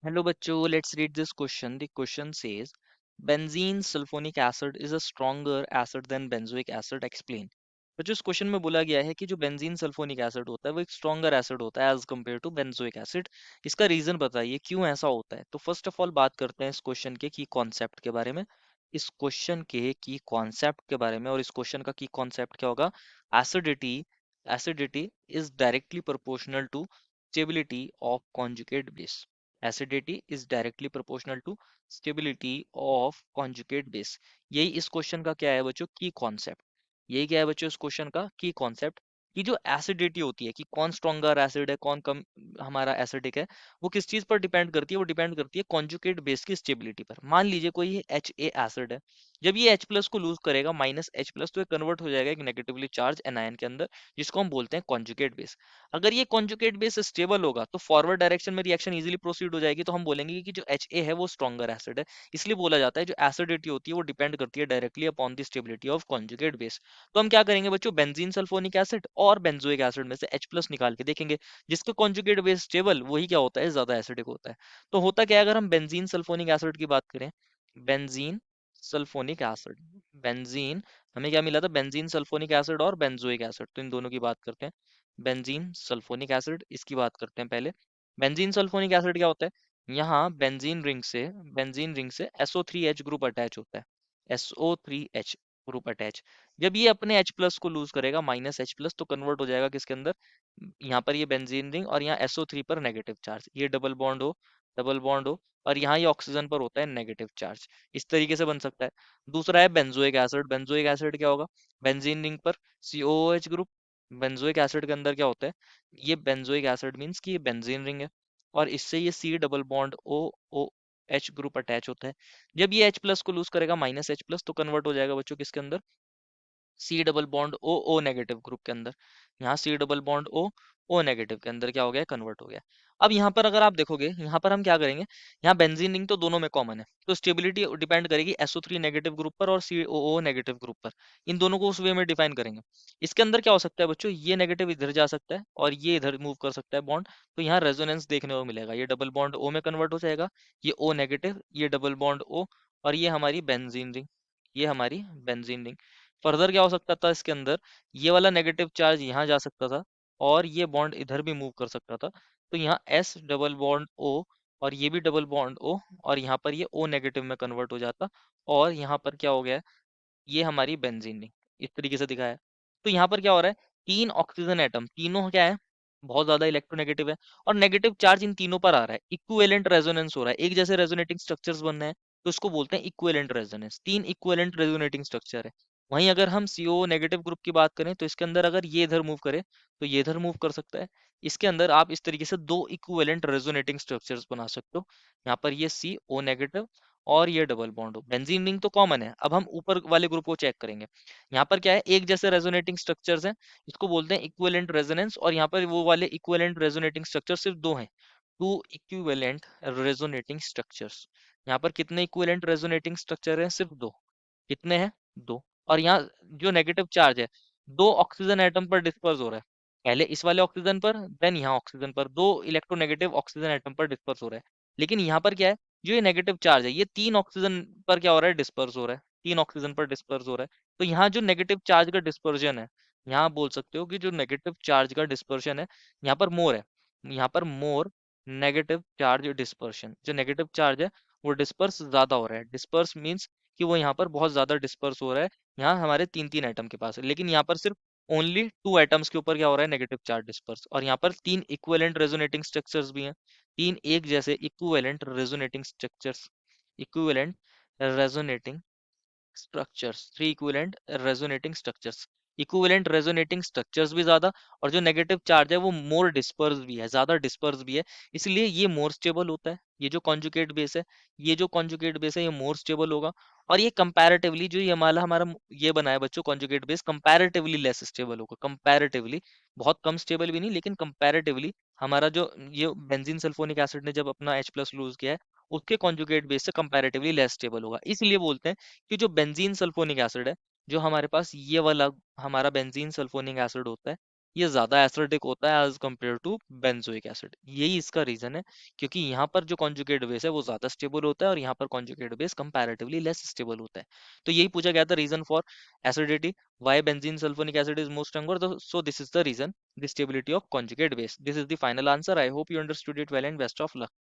Hello बच्चों, let's read this question. The question says, benzene sulfonic acid is a stronger acid than benzoic acid. Explain. बच्चों इस question में बोला गया है कि जो बेंजीन सल्फोनिक एसिड होता है वो एक स्ट्रॉन्गर एसिड होता है as compare to benzoic acid. इसका रीजन बताइए क्यों ऐसा होता है। तो फर्स्ट ऑफ ऑल बात करते हैं इस क्वेश्चन के की कॉन्सेप्ट के बारे में। इस क्वेश्चन के की कॉन्सेप्ट के बारे में, और इस क्वेश्चन का की कॉन्सेप्ट क्या होगा। Acidity acidity is directly proportional to stability of conjugate base. acidity is directly proportional to stability of conjugate base। यही इस क्वेश्चन का क्या है बच्चों, की कॉन्सेप्ट। यही क्या है बच्चों इस क्वेश्चन का की कॉन्सेप्ट, कि जो एसिडिटी होती है कि कौन स्ट्रॉन्गर एसिड है कौन कम हमारा एसिडिक है, वो किस चीज पर डिपेंड करती है। वो डिपेंड करती है कॉन्जुगेट बेस की स्टेबिलिटी पर। मान लीजिए कोई एच ए एसिड है, जब ये H प्लस को लूज करेगा माइनस H प्लस, तो ये कन्वर्ट हो जाएगा एक नेगेटिवली चार्ज एनायन के अंदर, जिसको हम बोलते हैं कॉन्जुगेट बेस। अगर ये कॉन्जुगेट बेस स्टेबल होगा तो फॉरवर्ड डायरेक्शन में रिएक्शन इजीली प्रोसीड हो जाएगी। तो हम बोलेंगे कि जो एच ए है वो स्ट्रॉन्गर एसिड है। इसलिए बोला जाता है जो एसिडिटी होती है वो डिपेंड करती है directly upon the stability of conjugate base. तो हम क्या करेंगे बच्चों, बेंजीन सल्फोनिक एसिड और बेंजोइक एसिड में से H प्लस निकाल के देखेंगे। जिसका कॉन्जुगेट बेस स्टेबल वही क्या होता है, ज्यादा एसिडिक होता है। तो होता क्या है, अगर हम बेंजीन सल्फोनिक एसिड की बात करें, बेंजीन सल्फोनिक एसिड, बेंजीन, हमें क्या मिला था, बेंजीन सल्फोनिक एसिड और बेंजोइक एसिड। तो इन दोनों की बात करते हैं। बेंजीन सल्फोनिक एसिड इसकी बात करते हैं पहले। बेंजीन सल्फोनिक एसिड क्या होता है, यहाँ बेंजीन रिंग से SO3H ग्रुप अटैच होता है। SO3H ग्रुप अटैच, जब ये अपने H प्लस को लूज करेगा माइनस H प्लस, तो कन्वर्ट हो जाएगा किसके अंदर, यहाँ पर ये बेंजीन रिंग और यहाँ SO3 पर नेगेटिव चार्ज, ये डबल बॉन्ड हो और यहाँ ये ऑक्सीजन पर होता है नेगेटिव चार्ज। इस तरीके से बन सकता है। दूसरा है बेंजोइक एसिड। बेंजोइक एसिड क्या होगा, बेंजीन रिंग पर COOH ग्रुप। बेंजोइक एसिड के अंदर क्या होता है, ये बेंजोइक एसिड मीन्स कि ये बेंजीन रिंग है और इससे ये C double bond OH group attach होता है। जब ये H प्लस को लूज करेगा माइनस H प्लस, तो कन्वर्ट हो जाएगा बच्चों किसके अंदर, C double bond O negative group के अंदर। यहाँ C double bond O negative के अंदर क्या हो गया, कन्वर्ट हो गया। अब यहाँ पर अगर आप देखोगे, यहाँ पर हम क्या करेंगे, यहाँ बेंजीन रिंग तो दोनों में कॉमन है, तो स्टेबिलिटी डिपेंड करेगी SO3 नेगेटिव ग्रुप पर और COO नेगेटिव ग्रुप पर। इन दोनों को उस वे में डिफाइन करेंगे। इसके अंदर क्या हो सकता है बच्चों, ये नेगेटिव इधर जा सकता है और ये इधर मूव कर सकता है बॉन्ड। तो यहाँ रेजोनेंस देखने को मिलेगा, ये डबल बॉन्ड O में कन्वर्ट हो जाएगा, ये O नेगेटिव, ये डबल बॉन्ड O, और ये हमारी बेंजीन रिंग, ये हमारी बेंजीन रिंग। फर्दर क्या हो सकता था इसके अंदर, ये वाला नेगेटिव चार्ज यहाँ जा सकता था और ये बॉन्ड इधर भी मूव कर सकता था। तो यहाँ S डबल बॉन्ड O और ये भी डबल बॉन्ड O, और यहाँ पर ये O नेगेटिव में कन्वर्ट हो जाता, और यहाँ पर क्या हो गया है, ये हमारी बेंजीन रिंग। इस तरीके से दिखाया है। तो यहाँ पर क्या हो रहा है, तीन ऑक्सीजन एटम, तीनों क्या है, बहुत ज्यादा इलेक्ट्रोनेगेटिव है, और नेगेटिव चार्ज इन तीनों पर आ रहा है। इक्विवेलेंट रेजोनेंस हो रहा है, एक जैसे रेजोनेटिंग स्ट्रक्चर्स बन रहे हैं, तो इसको बोलते हैं इक्विवेलेंट रेजोनेंस। तीन इक्विवेलेंट रेजोनेटिंग स्ट्रक्चर है। वहीं अगर हम CO नेगेटिव ग्रुप की बात करें, तो इसके अंदर अगर ये इधर मूव करे तो ये इधर मूव कर सकता है। इसके अंदर आप इस तरीके से दो इक्विवेलेंट रेजोनेटिंग स्ट्रक्चर्स बना सकते हो। यहाँ पर ये CO नेगेटिव और ये डबल बॉन्ड हो। बेंजीन रिंग तो कॉमन है, अब हम ऊपर वाले ग्रुप को चेक करेंगे। यहाँ पर क्या है, एक जैसे रेजोनेटिंग स्ट्रक्चर्स हैं, इसको बोलते हैं इक्विवेलेंट रेजोनेंस, और यहाँ पर वो वाले इक्विवेलेंट रेजोनेटिंग स्ट्रक्चर सिर्फ दो हैं, टू इक्विवेलेंट रेजोनेटिंग स्ट्रक्चर्स। यहाँ पर कितने इक्विवेलेंट रेजोनेटिंग स्ट्रक्चर हैं, सिर्फ दो। कितने हैं, दो। और यहाँ जो नेगेटिव चार्ज है, दो ऑक्सीजन एटम पर डिस्पर्स हो रहा है। पहले इस वाले ऑक्सीजन पर, देन यहाँ ऑक्सीजन पर, दो इलेक्ट्रोनेगेटिव ऑक्सीजन एटम पर डिस्पर्स हो रहा है। लेकिन यहाँ पर क्या है, जो ये नेगेटिव चार्ज है ये तीन ऑक्सीजन पर क्या हो रहा है, डिस्पर्स हो रहा है, तीन ऑक्सीजन पर डिस्पर्स हो रहा है। तो यहाँ जो नेगेटिव चार्ज का डिस्पर्जन है, यहाँ आप बोल सकते हो कि जो नेगेटिव चार्ज का डिस्पर्शन है, यहाँ पर मोर है, यहाँ पर मोर नेगेटिव चार्ज डिस्पर्शन, जो नेगेटिव चार्ज है वो डिस्पर्स ज्यादा हो रहा है। डिस्पर्स मीन्स कि वो यहाँ पर बहुत ज्यादा डिस्पर्स हो रहा है। यहाँ हमारे तीन तीन एटम के पास है, लेकिन यहाँ पर सिर्फ ओनली टू एटम्स के ऊपर क्या हो रहा है, नेगेटिव चार्ज डिस्पर्स। और यहाँ पर तीन इक्विवेलेंट रेजोनेटिंग स्ट्रक्चर्स भी हैं, तीन एक जैसे equivalent resonating structures, equivalent resonating structures, three equivalent resonating structures. Equivalent resonating structures भी ज्यादा, और जो नेगेटिव चार्ज है वो मोर डिस्पर्स भी है, ज्यादा डिस्पर्स भी है। इसलिए ये मोर स्टेबल होता है। ये जो कॉन्जुगेट बेस है, ये जो कॉन्जुगेट बेस है ये मोर स्टेबल होगा। और ये कंपैरेटिवली जो ये हमारा हमारा ये बना है बच्चों conjugate base, comparatively less stable होगा। कंपैरेटिवली, बहुत कम स्टेबल भी नहीं, लेकिन कंपैरेटिवली हमारा जो ये बेंजीन सल्फोनिक एसिड ने जब अपना H प्लस लूज किया है, उसके कॉन्जुगेट बेस से कंपैरेटिवली लेस स्टेबल होगा। इसलिए बोलते हैं कि जो बेंजीन सल्फोनिक एसिड है, जो हमारे पास ये वाला हमारा बेंजीन सल्फोनिक एसिड होता है, ये ज्यादा एसिडिक होता है as compare to benzoic acid. यही इसका रीजन है, क्योंकि यहाँ पर जो कॉन्जुगेट बेस है वो ज्यादा स्टेबल होता है और यहाँ पर conjugate base comparatively less stable होता है। तो यही पूछा गया था reason for acidity, why benzene sulphonic acid is more stronger, so this is the reason, the stability of conjugate base. This is the final answer. I hope you understood it well and best of luck.